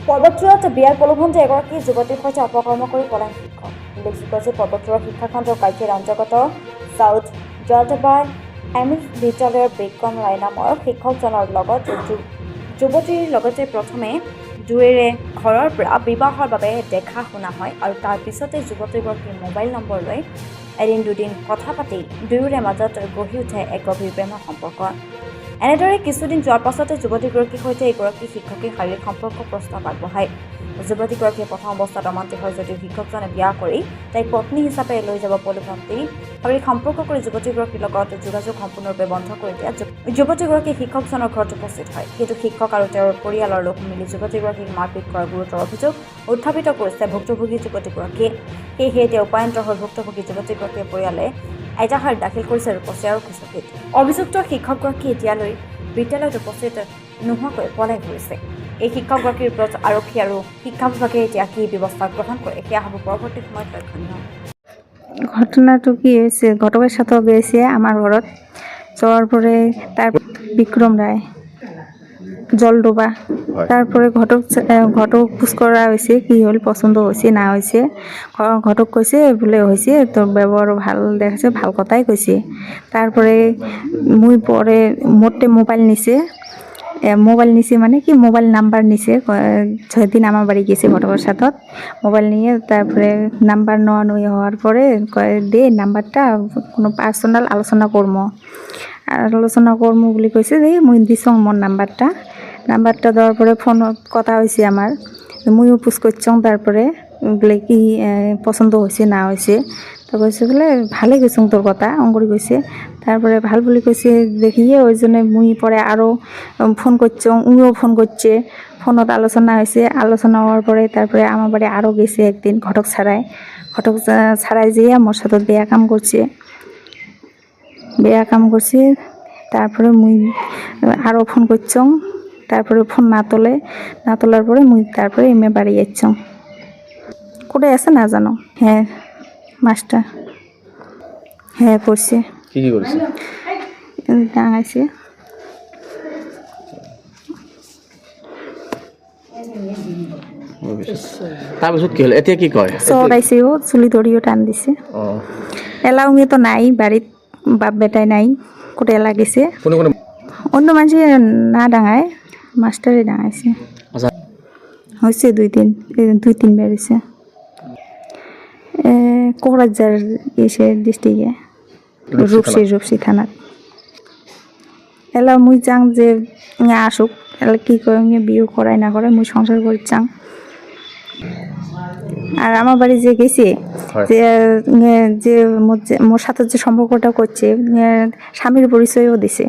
পৰ্বতচূড়াত বিয়াৰ প্ৰলোভনতে এগৰাকী যুৱতীৰ সৈতে অপকৰ্ম কৰি পলায়ন শিক্ষক। উল্লেখযোগ্য যে পৰ্বতচূড়া শিক্ষাখণ্ডৰ কাৰ্যৰ অন্তৰ্গত চাউথ জলটাবাই এমএছ বিদ্যালয়ৰ বিক্ৰম ৰায় নামৰ শিক্ষকজনৰ লগত যুৱতীৰ লগতে প্ৰথমে দুয়োৰে ঘৰৰ পৰা বিবাহৰ বাবে দেখা শুনা হয় আৰু তাৰ পিছতে যুৱতীগৰাকীৰ মোবাইল নম্বৰ লৈ এদিন দুদিন কথা পাতি দুয়োৰে মাজত গঢ়ি উঠে এক গভীৰ প্ৰেমৰ সম্পৰ্ক। এনেদৰে কিছুদিন যোৱাৰ পাছতে যুৱতীগৰাকীৰ সৈতে এগৰাকী শিক্ষকে শাৰীৰিক সম্পৰ্ক প্ৰস্তাৱ আগবঢ়ায়। যুৱতীগৰাকীয়ে প্ৰথম অৱস্থাত অমান্তি হয় যদিও শিক্ষকজনে বিয়া কৰি তাইক পত্নী হিচাপে লৈ যাব প্ৰলোভন দি শাৰীৰিক সম্পৰ্ক কৰি যুৱতীগৰাকীৰ লগত যোগাযোগ সম্পূৰ্ণৰূপে বন্ধ কৰি দিয়া যুৱতীগৰাকী শিক্ষকজনৰ ঘৰত উপস্থিত হয়। কিন্তু শিক্ষক আৰু তেওঁৰ পৰিয়ালৰ লোক মিলি যুৱতীগৰাকীক মাৰপিট কৰাৰ গুৰুতৰ অভিযোগ উত্থাপিত কৰিছে ভুক্তভোগী যুৱতীগৰাকীয়ে। সেয়েহে এতিয়া উপায়ন্তৰ হৈ ভুক্তভোগী যুৱতীগৰাকীৰ পৰিয়ালে এজাহাৰ দাখিল কৰিছে ৰূপচী আৰক্ষী চকীত। অভিযুক্ত শিক্ষকগৰাকী এতিয়ালৈ বিদ্যালয়ত উপস্থিত নোহোৱাকৈ পলাই ফুৰিছে। এই শিক্ষকগৰাকীৰ ওপৰত আৰক্ষী আৰু শিক্ষা বিভাগে এতিয়া কি ব্যৱস্থা গ্ৰহণ কৰে সেয়া হ'ব পৰৱৰ্তী সময়ত লক্ষণীয়। ঘটনাটো কি হয়েছে, ঘটকের সাথেও গেছে আমার ঘরত যাওয়ার পরে তার বিক্রম রায় জলডোবা, তারপরে ঘটক খোঁজ করা হয়েছে কি হল, পছন্দ হয়েছে না হয়েছে। ঘটক কইছে বলে হয়েছে, তোর ব্যবহার ভাল দেখাচ্ছে, ভাল কথাই কইছে। তারপরে মুই পরে মোটে মোবাইল নিছে মানে কি মোবাইল নাম্বার নিছে। 6 দিন আমার বাড়ি গেছে ঘটকের সাথে মোবাইল নিয়ে। তারপরে নাম্বার নেওয়া হওয়ার পরে দে নাম্বারটা কোনো পার্সোনাল আলোচনা করবো বলে কইছে। যে মুই দিছ মোর নাম্বারটা দেওয়ার পরে ফোনত কথা হয়েছে আমার, মুইও পুষ করছং। তারপরে বলে কি পছন্দ হয়েছে না হয়েছে, তো কইছে বলে ভালে কইছং তোর কথা অঙ্গরি কইছে। তারপরে ভাল বলে কইছে দেখিয়ে ওই জন্য মুই পরে আরও ফোন করছং, উনিও ফোন করছে। ফোনত আলোচনা হয়েছে, আলোচনা হওয়ার পরে তারপরে আমার বাড়ি আরও গেছে একদিন ঘটক ছাড়াই যেয়ে মোর সাথে বেয়া কাম করছে। তারপরে মুই আরও ফোন করছং, তারপরে ফোন না তোলার পরে মুই তারপরে এমে বাড়ি যাচ্ছং। করে আছে না জানো? হ্যাঁ মাস্টার, হ্যাঁ করছে। কি করছে? ডাঙাইছে। তাৰপিছত কি হ'ল, এতিয়া কি কয়? চলাইছে, ও চুলি ধরিও টান দিছে। এলাউঙে তো নাই বাড়িত, বাপ বেটাই নাই, কোটে লাগিছে। অন্য মানুষ না ডাঙায়, মাস্টারে ডাঙাইছে। হয়েছে 2-3 বার হয়েছে। কোকরাঝার এসে ডিস্ট্রিক্টে রূপসী থানাত। এলা মুই চাং যে আসুক, এলা কি করে বিয়ে করাই না করে মুই সংসার করে চাং। আর আমার বাড়ি যে গেছে, যে মোর সাথে যে সম্পর্কটা করছে স্বামীর পরিচয়ও দিছে।